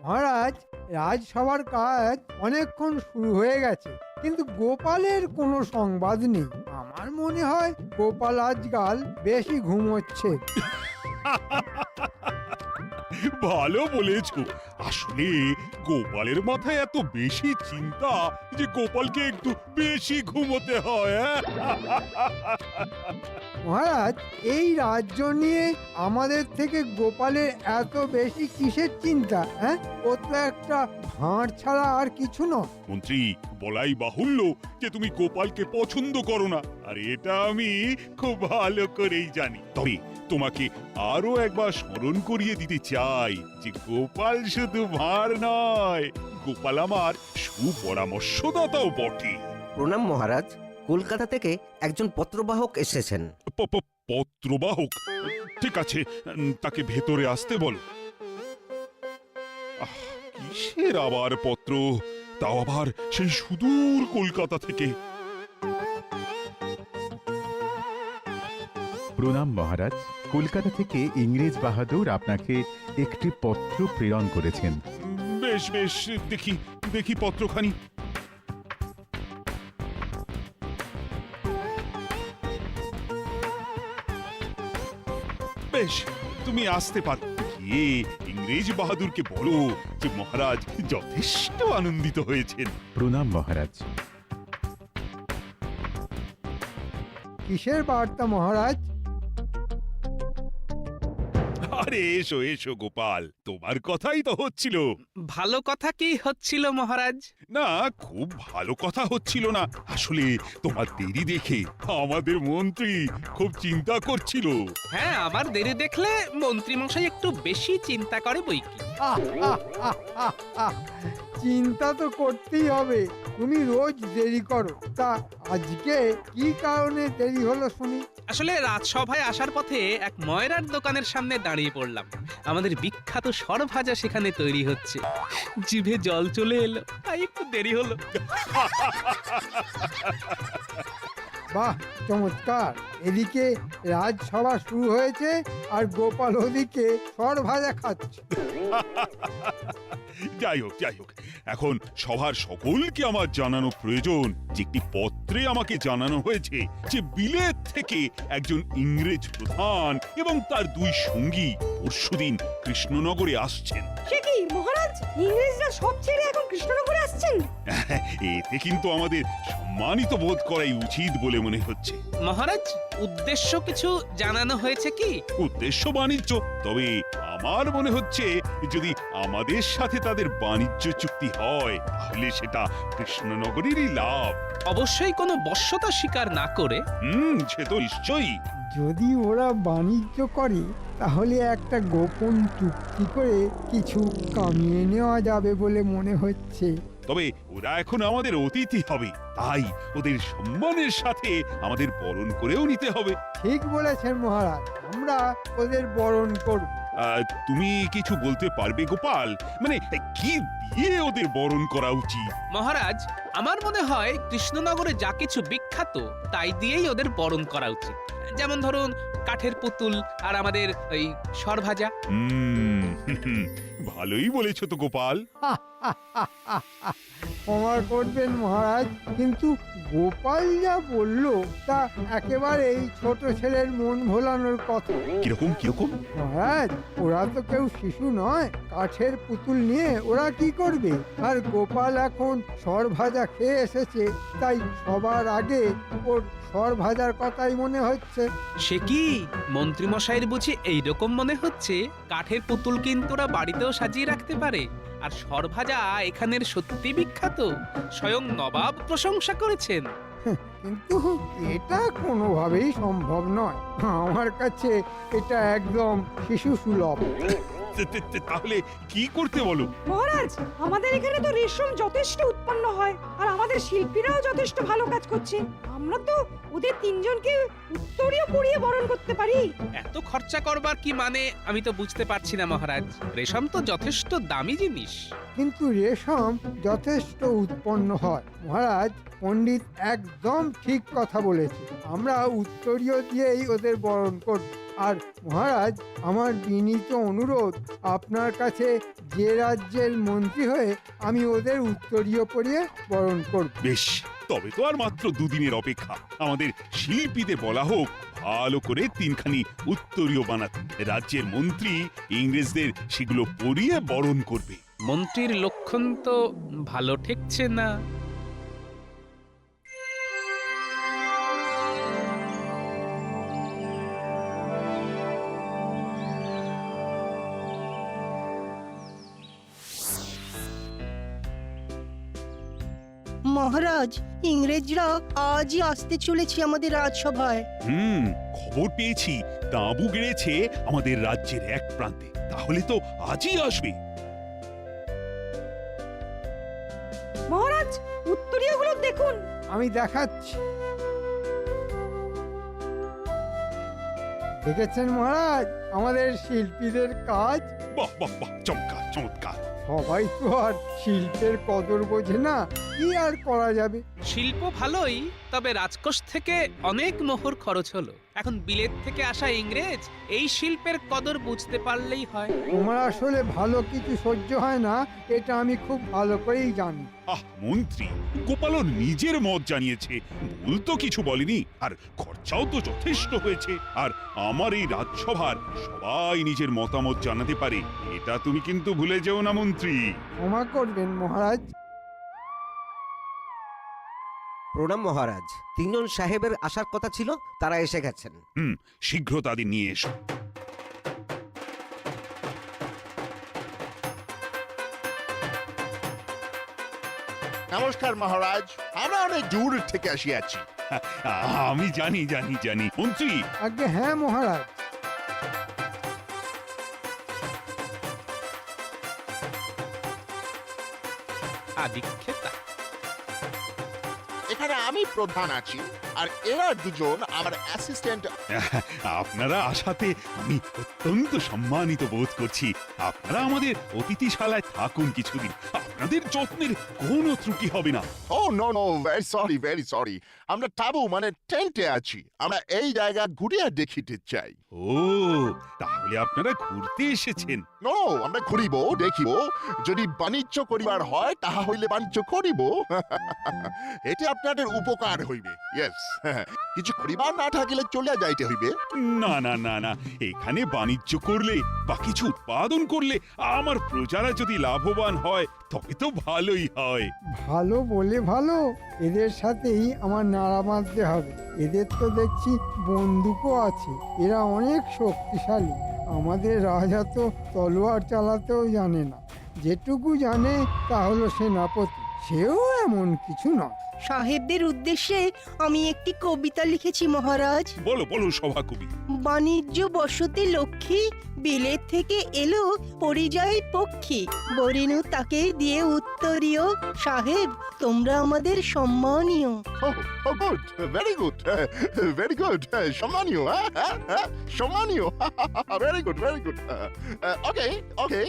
মহারাজ, রাজসভার কাজ অনেকক্ষণ শুরু হয়ে গেছে, কিন্তু গোপালের কোনো সংবাদ নেই। আমার মনে হয় গোপাল আজকাল বেশি ঘুমোচ্ছে। ভালো বলেছো। আসলে গোপালের মাথায় এত বেশি চিন্তা যে গোপালকে একটু বেশি ঘুমোতে হয়। মহারাজ, এই রাজ্য নিয়ে আমাদের থেকে গোপালের এত বেশি কিসের চিন্তা? হ্যাঁ, ও তো একটা ভাঁড় ছাড়া আর কিছু নয়। মন্ত্রী, বলাই বাহুল্য যে তুমি গোপালকে পছন্দ করো না, আর এটা আমি খুব ভালো করেই জানি। তবে তোমাকে আরো একবার স্মরণ করিয়ে দিতে চাই যে গোপাল শুধু ভাঁড় নয়, গোপাল আমার সুপরামর্শদাতাও বটে। প্রণাম মহারাজ, কলকাতা থেকে একজন পত্রবাহক এসেছেন। পত্রবাহক? ঠিক আছে, তাকে ভেতরে আসতে বলো। কিসের আবার পত্র, তাও আবার সেই সুদূর কলকাতা থেকে? প্রণাম মহারাজ, কলকাতা থেকে ইংরেজ বাহাদুর আপনাকে একটি পত্র প্রেরণ করেছেন। বেশ বেশ, দেখি দেখি পত্রখানি। বেশ, তুমি আসতে পারো। গিয়ে ইংরেজ বাহাদুরকে বলো যে মহারাজ যথেষ্ট আনন্দিত হয়েছেন। প্রণাম মহারাজ। কিসের বার্তা মহারাজ? আরে এসো এসো গোপাল, তোমার কথাই তো হচ্ছিল। ভালো কথা কি হচ্ছিল মহারাজ? না, খুব ভালো কথা হচ্ছিল না। আসলে তোমার দেরি দেখে আমাদের মন্ত্রী খুব চিন্তা করছিল। হ্যাঁ, আমার দেরি দেখলে মন্ত্রী মশাই একটু বেশি চিন্তা করে বইকি। আহ, আহ, আহ, আহ, আহ। চিন্তা তো করতেই হবে, তুমি রোজ দেরি করো। তা আজকে কি কারণে দেরি হলো শুনি? আসলে রাজসভায় আসার পথে এক ময়রার দোকানের সামনে দাঁড়িয়ে পড়লাম। আমাদের বিখ্যাত সরভাজা সেখানে তৈরি হচ্ছে। জিভে জল চলে এলো, তাই একটু দেরি হলো। বাহ, চমৎকার! এদিকে রাজসভা শুরু হয়েছে আর গোপাল ওদিকে সরভাজা খাচ্ছে। যাই হোক যাই হোক, এখন সভার সকলকে আমার জানানো প্রয়োজন যে একটি পত্রে আমাকে জানানো হয়েছে যে বিলেত থেকে একজন ইংরেজ প্রধান এবং তার দুই সঙ্গী পরশুদিন কৃষ্ণনগরে আসছেন। সে কি মহারাজ, ইংরেজরা সব ছেড়ে এখন কৃষ্ণনগরে আসছেন? এতে কিন্তু আমাদের সম্মানিত বোধ করাই উচিত বলে মনে হচ্ছে। মহারাজ, উদ্দেশ্য কিছু জানানো হয়েছে কি? উদ্দেশ্য বাণিজ্য, তবে আমার মনে হচ্ছে যদি আমাদের সাথে তাদের বাণিজ্য চুক্তি হয় তাহলে সেটা কৃষ্ণনগরেরই লাভ। অবশ্যই কোনো বশ্যতা স্বীকার না করে। সে তো নিশ্চয়ই। যদি ওরা বাণিজ্য করে তাহলে একটা গোপন চুক্তি করে কিছু কামিয়ে নেওয়া যাবে বলে মনে হচ্ছে। তবে ওরা এখন আমাদের অতিথি হবে, তাই ওদের সম্মানের সাথে আমাদের বরণ করেও নিতে হবে। ঠিক বলেছেন মহারাজ, আমরা ওদের বরণ করব। তুমি কিছু বলতে পারবে গোপাল? মানে কি দিয়ে ওদের বরণ করা উচিত? মহারাজ, আমার মনে হয় কৃষ্ণনগরে যা কিছু বিখ্যাত তাই দিয়েই ওদের বরণ করা উচিত। যেমন ধরুন কাঠের পুতুল আর আমাদের ওই সরভাজা। ভালোই বলেছো তো গোপাল। ক্ষমা করবেন মহারাজ, কিন্তু গোপাল যা বলল তা একেবারেই ছোট ছেলের মন ভোলানোর কথা। কিরকম কিরকম? মহারাজ, ওরা তো কেউ শিশু নয়, কাঠের পুতুল নিয়ে ওরা কি করবে? আর গোপাল এখন সরভাজা খেয়ে এসেছে, তাই সবার আগে ওর সরভাজার কথাই মনে হচ্ছে। সে কি মন্ত্রী মশাইয়ের বুঝি এইরকম মনে হচ্ছে? কাঠের পুতুল কিন্তু ওরা বাড়িতেও সাজিয়ে রাখতে পারে। আর সরভাজা এখানের সত্যি বিখ্যাত, স্বয়ং নবাব প্রশংসা করেছেন। কিন্তু এটা কোনোভাবেই সম্ভব নয়। আমার কাছে এটা একদম শিশু সুলভ। তাহলে কি করতে বলো? মহারাজ, আমাদের এখানে তো রেশম যথেষ্ট উৎপন্ন হয় আর আমাদের শিল্পীরাও যথেষ্ট ভালো কাজ করছে। আমরা তো ওদের তিনজনকে উত্তরীয় পরিয়ে বরণ করতে পারি। এত খরচা করবার কি মানে আমি তো বুঝতে পারছি না মহারাজ। রেশম তো যথেষ্ট দামি জিনিস। কিন্তু রেশম যথেষ্ট উৎপন্ন হয় মহারাজ। পণ্ডিত একদম ঠিক কথা বলেছে। আমরা উত্তরীয় দিয়েই ওদের বরণ করব। আর মহারাজ, আমার বিনীত অনুরোধ, আপনার কাছে যে রাজ্যের মন্ত্রী হয়ে আমি ওদের উত্তরীয় পরিয়ে বরণ করব। বেশ, তবে তো আর মাত্র দুদিনের অপেক্ষা। আমাদের শিল্পীদের বলা হোক ভালো করে তিনখানি উত্তরীয় বানাতে। রাজ্যের মন্ত্রী ইংরেজদের সেগুলো পরিয়ে বরণ করবে। মন্ত্রীর লক্ষণ তো ভালো ঠেকছে না। মহারাজ, ইংরেজরা আজই আসতে চলেছে আমাদের রাজসভায়। খবর পেয়েছি তাঁবু গেড়েছে আমাদের রাজ্যের এক প্রান্তে। তাহলে তো আজই আসবে। মহারাজ, উত্তরীয়গুলো দেখুন। আমি দেখাচ্ছি। দেখেছেন মহারাজ আমাদের শিল্পীদের কাজ? বাহ বাহ বাহ, চমৎকার চমৎকার। সবাই তো আর শিল্পের কদর বোঝে না, কি আর করা যাবে। শিল্প ভালোই, তবে রাজকোষ থেকে অনেক মোহর খরচ হলো। এখন বিলেত থেকে আসা ইংরেজ এই শিল্পের কদর বুঝতে পারলেই হয়। তোমার আসলে ভালো কিছু সহ্য হয় না, এটা আমি খুব ভালো করেই জানি। মন্ত্রী, গোপালও নিজের মত জানিয়েছে, ভুল তো কিছু বলেনি। আর খরচাও তো যথেষ্ট হয়েছে। আর আমার এই রাজসভার সবাই নিজের মতামত জানাতে পারে, এটা তুমি কিন্তু ভুলে যেও না মন্ত্রী। ক্ষমা করবেন মহারাজ। প্রণাম মহারাজ। তিনজন সাহেবের আসার কথা ছিল, তারা এসে গেছেন। শীঘ্র তাদের নিয়ে এসো। নমস্কার মহারাজ, আমরা অনেক দূর থেকে আসিয়াছি। আমি জানি জানি জানি মন্ত্রী। আগে হ্যাঁ মহারাজ। আদিক্ষেতা, এখানে আমি প্রধান আছি, আর এরা দুজন আমার অ্যাসিস্ট্যান্ট। আপনারা আসাতে আমি অত্যন্ত সম্মানিত বোধ করছি। আপনারা আমাদের অতিথিশালায় থাকুন কিছুদিন, আপনাদের যত্নের কোনো ত্রুটি হবে না। ও নো নো, ভেরি সরি। আমরা তাবু মানে টেন্টে আছি। আমরা এই জায়গা ঘুরিয়ে দেখিতে চাই। ও, তাহলে আপনারা ঘুরতে এসেছেন? নো, আমরা ঘুরিব, দেখিব। যদি বাণিজ্য করিবার হয় তাহা হইলে বাণিজ্য করিব। এটি আপনাদের উপকার হইবে। ইয়েস, কিছু করিবার না থাকিলে চলে যাইতে হইবে। না না না না, এখানে বাণিজ্য করলে বা কিছু উৎপাদন করলে আমার প্রজারা যদি লাভবান হয় তবে তো ভালোই হয়। ভালো বলে ভালো, এদের সাথেই আমার নাড়া বাঁধতে হবে। এদের তো দেখছি বন্দুকও আছে, এরা অনেক শক্তিশালী। আমাদের রাজা তো তলোয়ার চালাতেও জানে না, যেটুকু জানে তা হলো সেনাপতি, সেও এমন কিছু নয়। সাহেবদের উদ্দেশ্যে আমি একটি কবিতা লিখেছি মহারাজ। বলো বলো সভাকবি। বাণিজ্য বসতি লক্ষ্মী, বিলেত থেকে এলো পরিযায়ী পক্ষী, বরিনু তাকে দিয়ে উত্তরীয়, সাহেব তোমরা আমাদের সম্মানীয়। Good, very good, very good. সম্মানীয়, সম্মানীয়। Very good, very good. Okay okay,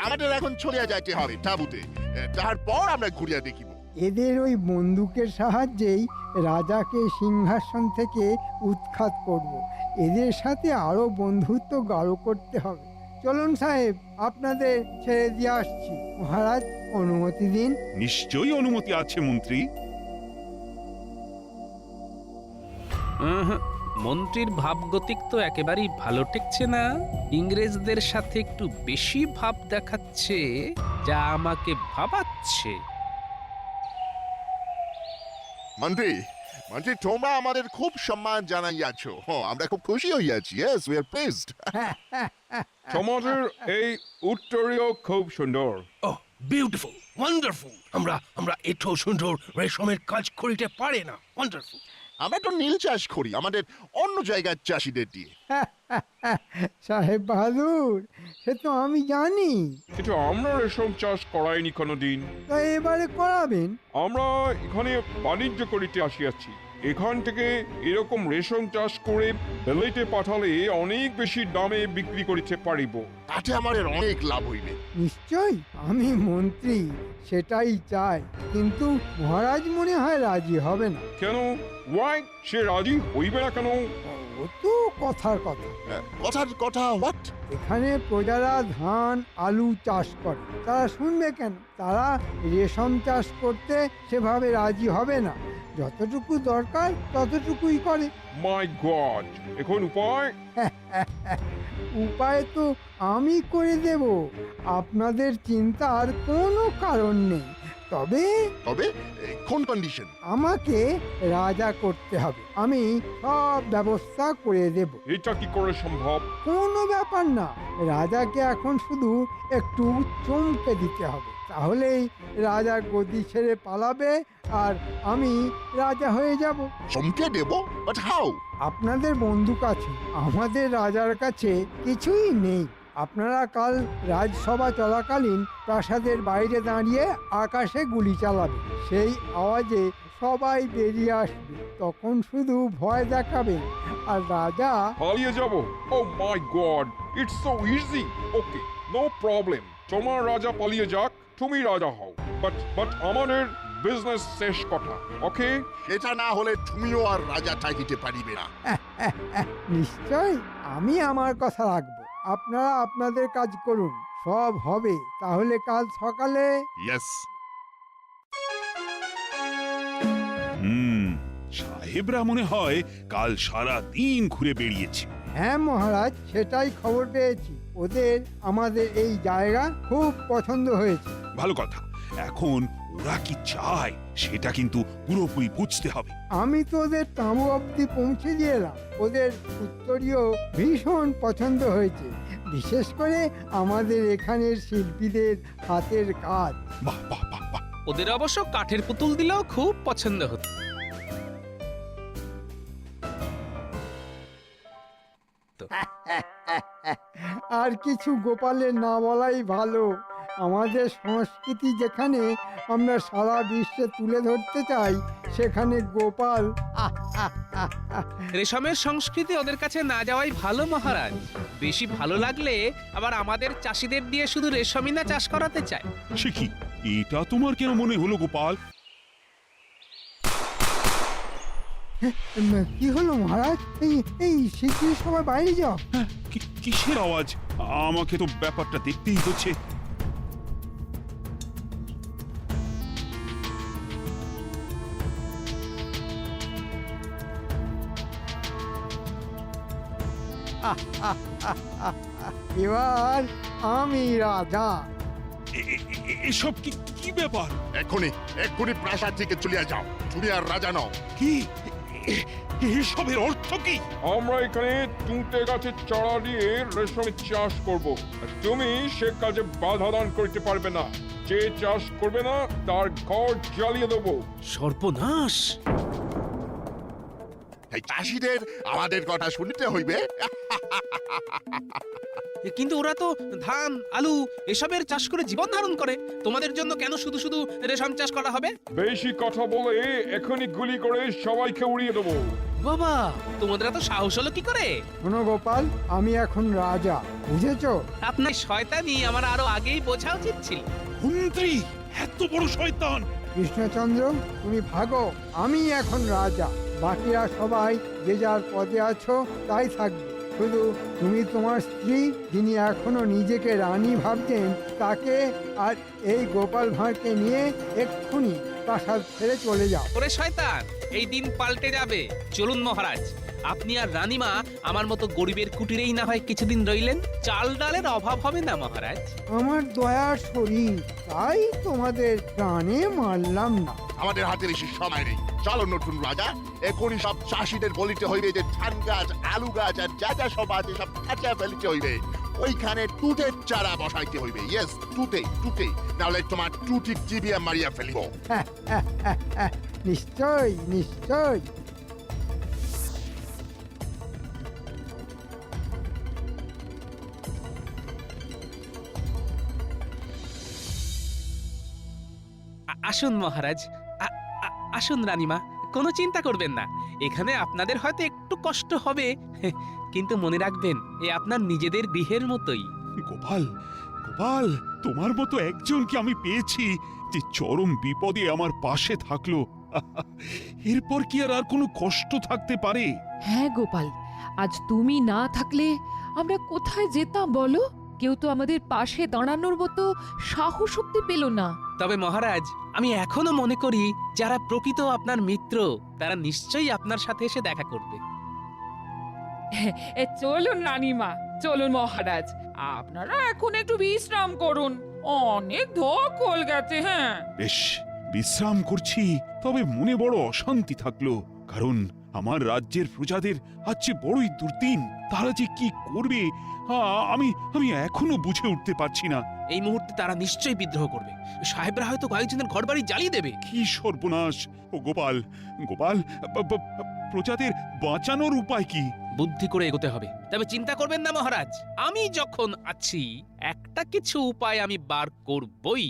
আমাদের এখন চলে যাইতে হবে তাঁবুতে। তারপর আমরা ঘুরিয়া দেখিব। এদের ওই বন্দুকের সাহায্যেই রাজাকে সিংহাসন থেকে উৎখাত করব। এদের সাথে আরো বন্ধুত্ব গাঢ় করতে হবে। চলুন সাহেব, আপনাদের ছেড়ে দিয়ে আসছি। মহারাজ, অনুমতি দিন। নিশ্চয়ই অনুমতি আছে মন্ত্রী। মন্ত্রীর ভাবগতিক তো একেবারেই ভালো ঠেকছে না। ইংরেজদের সাথে একটু বেশি ভাব দেখাচ্ছে, যা আমাকে ভাবাচ্ছে। মন্ত্রী, মন্ত্রী, তোমরা আমাদের খুব সম্মান জানাইয়াছ। আমরা খুব খুশি হইয়াছি। Yes, we are pleased. সমাজের এই উত্তরীয় খুব সুন্দর। Beautiful, wonderful. আমরা এতো সুন্দর রেশমের কাজ করিতে পারি না। ওয়ান্ডারফুল। আমরা তো নীল চাষ করি আমাদের অন্য জায়গার চাষিদের দিয়ে। সাহেব বাহাদুর, সে তো আমি জানি, কিন্তু আমরা রেশম চাষ করাইনি কোনোদিন। তা এবারে করাবেন। আমরা এখানে বাণিজ্য করিতে আসিয়াছি। এখান থেকে এরকম রেশম চাষ করে বিলেতে পাঠালে অনেক বেশি দামে বিক্রি করিতে পারিব। তাতে আমাদের অনেক লাভ হইবে। নিশ্চয়, আমি মন্ত্রী, সেটাই চাই। কিন্তু মহারাজ মনে হয় রাজি হবে না। কেন? ওয়াই, সে রাজি হইবে না কেন? ও তো কথার কথা। কথার কথা হোয়াট? এখানে প্রজারা ধান আলু চাষ করে, তারা শুনবে কেন? তারা রেশম চাষ করতে সেভাবে রাজি হবে না। যতটুকু দরকার ততটুকুই করে। মাই গড, এখন উপায়? উপায় তো আমি করে দেব, আপনাদের চিন্তার কোনো কারণ নেই। তবে তবে কোন কন্ডিশন? আমাকে রাজা করতে হবে, আমি সব ব্যবস্থা করে দেব। এটা কি করে সম্ভব? কোনো ব্যাপার না, রাজাকে এখন শুধু একটু চমকে দিতে হবে, তাহলেই রাজা গদি ছেড়ে পালাবে আর আমি রাজা হয়ে যাব। চমকে দেব? But how? আপনাদের বন্দুক আছে, আমাদের রাজার কাছে কিছুই নেই। আপনারা কাল রাজসভা চলাকালীন প্রাসাদের বাইরে দাঁড়িয়ে আকাশে গুলি চালাবে, সেই আওয়াজে সবাই বেরিয়ে আসবে, তখন শুধু ভয় দেখাবেন আর রাজা। পালিয়ে যাব? Oh my God, it's so easy. Okay, no problem. তোমার রাজা পালিয়ে যাক, তুমি রাজা হও। বাট আমাদের বিজনেস শেষ কথা। ওকে? এটা না হলে তুমিও আর রাজা থাকিতে পারিবে না। নিশ্চয় আমি আমার কথা রাখবো, আপনারা আপনাদের কাজ করুন, সব হবে। তাহলে কাল সকালে। ইয়েস। সাহেবরা মনে হয় কাল সারা দিন ঘুরে বেরিয়েছে। হ্যাঁ মহারাজ, সেটাই খবর পেয়েছি। ওদের আমাদের এই জায়গা খুব পছন্দ হয়েছে। ভালো কথা। এখন ওরা কি চায় সেটা কিন্তু পুরোপুরি বুঝতে হবে। আমি তো ওদের তাঁবু অব্দি পৌঁছে দিয়ে এলাম, ওদের উত্তরীয় ভীষণ পছন্দ হয়েছে, বিশেষ করে আমাদের এখানের শিল্পীদের হাতের কাজ। বাহ বাহ বাহ বাহ। ওদের অবশ্য কাঠের পুতুল দিলেও খুব পছন্দ হতো। আর কিছু গোপালের না বলাই ভালো। আমাদের সংস্কৃতি যেখানে আমরা সারা বিশ্বে তুলে ধরতে চাই, সেখানে গোপাল রেশমের সংস্কৃতি ওদের কাছে না যাওয়াই ভালো মহারাজ। বেশি ভালো লাগলে আবার আমাদের চাষিদের দিয়ে শুধু রেশমই না চাষ করাতে চায়। সে কি, এটা তোমার কেন মনে হলো গোপাল? কি হলো মহারাজ? এই শিগগির সবাই বাইরে যাও। কিসের আওয়াজ? আমাকে তো ব্যাপারটা দেখতেই হচ্ছে। এবার আমি রাজা। এসব কি কি ব্যাপার? এক্ষুনি প্রাসাদ থেকে চলে যাও, তুমি আর রাজা নও। কি এসবের অর্থ কি? আমরা এখানে তুঁতে গাছের চারা দিয়ে রেশমের চাষ করব। আর তুমি সে কাজে বাধা দান করতে পারবে না। যে চাষ করবে না তার ঘর জ্বালিয়ে দেবো। সর্বনাশ! এই চাষিদের আমাদের কথা শুনতে হইবে। কিন্তু ওরা তো ধান আলু এসবের চাষ করে জীবন ধারণ করে, তোমাদের জন্য কেন শুধু শুধু রেশম চাষ করা হবে? বেশি কথা বলে এখনই গুলি করে সবাইকে উড়িয়ে দেবো। বাবা, তোমাদের এত সাহস হলো কি করে? শোনো গোপাল, আমি এখন রাজা, বুঝেছো? আপনার শয়তানি আমার আরো আগেই বোঝা উচিত ছিল। মন্ত্রী এত বড় শয়তান! কৃষ্ণচন্দ্র, তুমি ভাগো, আমি এখন রাজা। বাকিরা সবাই যে যার পদে আছো তাই থাকবে। শুধু তুমি তোমার স্ত্রী, যিনি এখনো নিজেকে রানী ভাবছেন, তাকে আর এই গোপাল ভাঁড়কে নিয়ে এক্ষুনি প্রাসাদ ছেড়ে চলে যাও। ওরে শয়তান, এই দিন পাল্টে যাবে। চলুন মহারাজ, আপনি আর রানীমা আমার মতো গরিবের কুটিরেই না হয় কিছুদিন রইলেন। চাল ডালের অভাব হবে না মহারাজ। আমার দয়ার শরীর, তাই তোমাদের প্রাণে মারলাম না। আমাদের হাতে বেশি সময় নেই। চলো নতুন রাজা, এখনই সব চাষিদের বলিতে হইবে যে ধান গাছ আলু গাছ আর যা যা সব আছে সব কাঁচা ফেলিতে হইবে। ওইখানে টুটের চারা বসাইতে হইবে। ইয়েস, টুটে, নাহলে তোমার টুটির জিবিয়া মারিয়া ফেলিব। নিশ্চয় নিশ্চয়। আসুন মহারাজ, আসুন রানীমা, কোনো চিন্তা করবেন না। এখানে আপনাদের হয়তো একটু কষ্ট হবে, কিন্তু মনে রাখবেন এ আপনার নিজেদের গৃহের মতোই। গোপাল, গোপাল, তোমার মতো একজনকে আমি পেয়েছি যে চরম বিপদে আমার পাশে থাকলো। এরপর কি আর কোনো কষ্ট থাকতে পারে? হ্যাঁ গোপাল, আজ তুমি না থাকলে আমরা কোথায় যেতাম বলো? কেউ তো আমাদের পাশে দাঁড়ানোর মতো সাহস শক্তি পেল না। তবে মহারাজ, আমি এখনো মনে করি যারা প্রকৃত আপনার মিত্র তারা নিশ্চয়ই আপনার সাথে এসে দেখা করবে। চলুন রানীমা, চলুন মহারাজ, আপনারা এখন একটু বিশ্রাম করুন, অনেক ধকল গেছে। হ্যাঁ, বেশ, বিশ্রাম করছি, তবে মনে বড় অশান্তি থাকলো, কারণ আমার রাজ্যের প্রজাদের আজ যে বড়ই দুর্দিন। তারা যে কি করবে আমি আমি এখনো বুঝে উঠতে পারছি না। এই মুহূর্তে তারা নিশ্চয়ই বিদ্রোহ করবে। সাহেবরা হয়তো কয়েকজনের ঘরবাড়ি জ্বালিয়ে দেবে। কি সর্বনাশ! ও গোপাল, গোপাল, প্রজাদের বাঁচানোর উপায় কি? বুদ্ধি করে এগোতে হবে। তবে চিন্তা করবেন না মহারাজ, আমি যখন আছি একটা কিছু উপায় আমি বার করবই।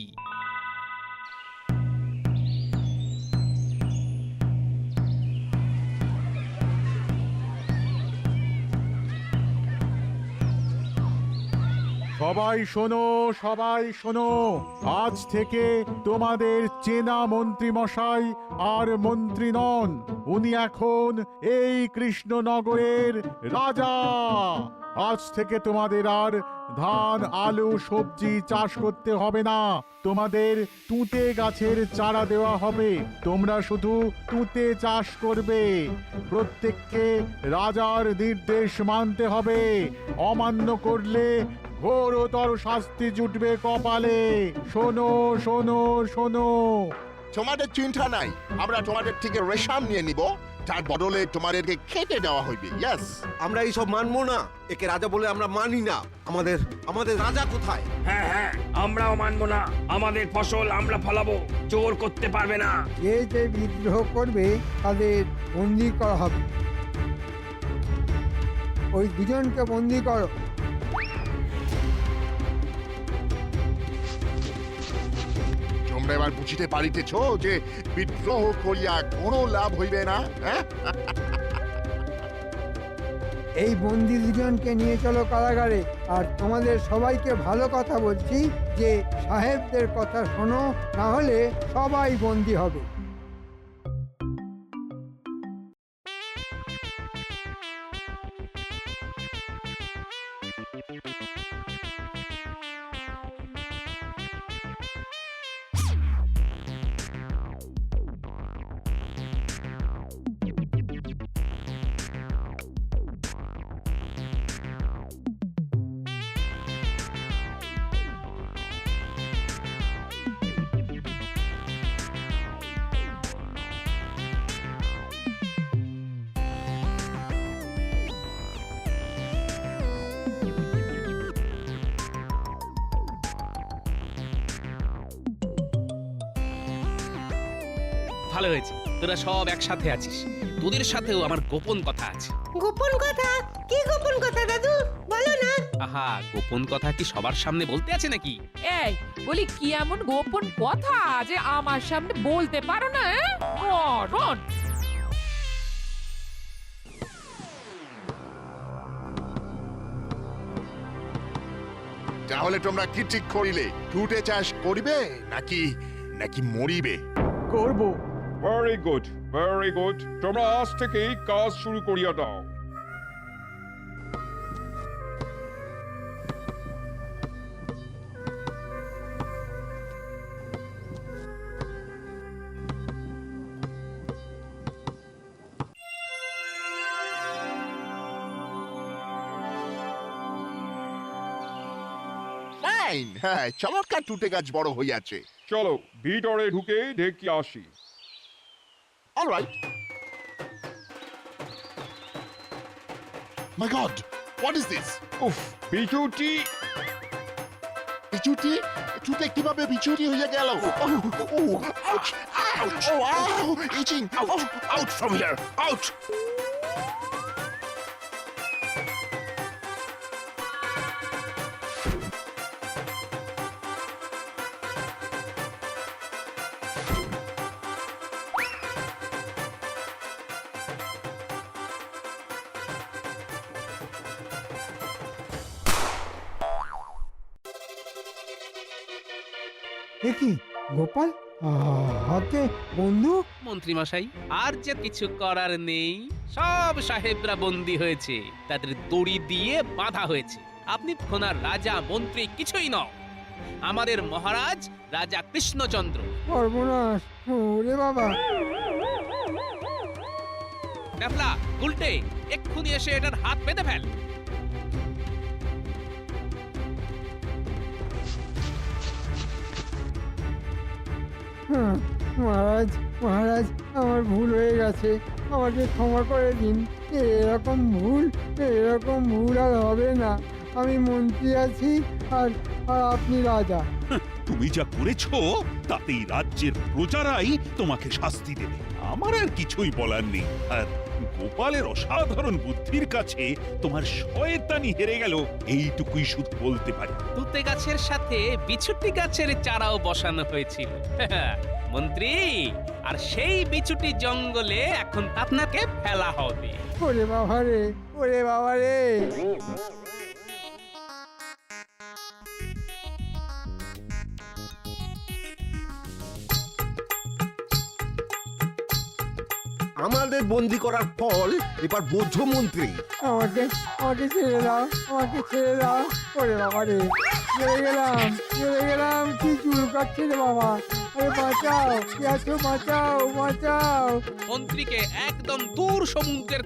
সবাই শোনো, সবাই শোনো, আজ থেকে তোমাদের চেনা মন্ত্রী মশাই আর মন্ত্রী নন, উনি এখন এই কৃষ্ণনগরের রাজা। আজ থেকে তোমাদের আর ধান, আলু, সবজি চাষ করতে হবে না, তোমাদের তুঁতে গাছের চারা দেওয়া হবে। তোমরা শুধু তুঁতে চাষ করবে। প্রত্যেককে রাজার নির্দেশ মানতে হবে, অমান্য করলে ঘোরতর শাস্তি জুটবে কপালে। শোনো, শোনো, শোনো। তোমাদের চিন্তা নাই, আমরা তোমাদের থেকে রেশম নিয়ে নিব, তার বদলে তোমাদেরকে খেতে দেওয়া হইবে। ইয়েস, আমরা এইসব মানবো না, একে রাজা বলে আমরা মানি না। আমাদের আমাদের রাজা কোথায়? হ্যাঁ হ্যাঁ, আমরাও মানবো না। আমাদের ফসল আমরা ফলাবো, জোর করতে পারবে না। যে যে বিদ্রোহ করবে তাদের বন্দি করা হবে। ওই দুজনকে বন্দি করো। তোমরা এবার বুঝিতে পারিতেছ যে বিদ্রোহ করিয়া কোনো লাভ হইবে না। হ্যাঁ, এই বন্দি দুজনকে নিয়ে চলো কারাগারে। আর তোমাদের সবাইকে ভালো কথা বলছি যে সাহেবদের কথা শোনো, না হলে সবাই বন্দি হবে। ভালো হয়েছে তোরা সব একসাথে আছিস। তোদের সাথেও আমার গোপন কথা আছে। গোপন কথা? কি গোপন কথা দাদু, বলো না। আহা, গোপন কথা কি সবার সামনে বলতে আছে নাকি? এই বলি, কি এমন গোপন কথা যে আমার সামনে বলতে পারো না? মরণ! তাহলে তোমরা কি ঠিক করিলে? তুঁতে চাষ করিবে নাকি নাকি মরিবে? করব। Very good, very good. তোমরা আজ থেকেই কাজ শুরু করিয়া দাও। ফাইন, হ্যাঁ, চমৎকার তুঁতে গাছ বড় হইয়াছে। চলো ভিতরে ঢুকে দেখি আসি। Alright. My god, what is this? উফ, বিচুটি! বিচুটি? তুঁতে কিভাবে বিচুটি হইয়া গেল? আউচ, আউচ, আউ, ইচিং, Out from here! Out! এ কি গোপাল, হাতে বন্দুক? মন্ত্রীমশাই আর যে কিছু করার নেই, সব সাহেবরা বন্দী হয়েছে, তাদের দড়ি দিয়ে বাঁধা হয়েছে। আপনি খোনার রাজা মন্ত্রী কিছুই নও, আমাদের মহারাজ রাজা কৃষ্ণচন্দ্র। সর্বনাশ! ওরে বাবা! ড্যাফলা, উল্টে এক্ষুনি এসে এটার হাত বেঁধে ফেল। হ্যাঁ, মহারাজ মহারাজ, আমার ভুল হয়ে গেছে, আমাকে ক্ষমা করে দিন। এরকম ভুল আর হবে না। আমি মন্ত্রী আছি আর আর আপনি রাজা। তুমি যা করেছো তাতেই রাজ্যের প্রজারাই তোমাকে শাস্তি দেবে, আমার আর কিছুই বলার নেই। আর গোপালের অসাধারণ বুদ্ধির কাছে তোমার শয়তানি হেরে গেল, এইটুকুই শুধু বলতে পারি। তুতে গাছের সাথে বিছুটি গাছের চারাও বসানো হয়েছিল মন্ত্রী, আর সেই বিছুটি জঙ্গলে এখন আপনাকে ফেলা হবে। ওরে বাবা রে, ওরে বাবা রে! আমাদের বন্দি করার ফল এবার বোঝো মন্ত্রী। আমাকে ছেড়ে দাও, আমাকে ছেড়ে দাও। ওরে বাবা রে, চলে গেলাম, কি চুল কাটছে রে বাবা! আরে বাঁচাও, কি আছো, বাঁচাও! মন্ত্রীকে একদম দূর সমুদ্রের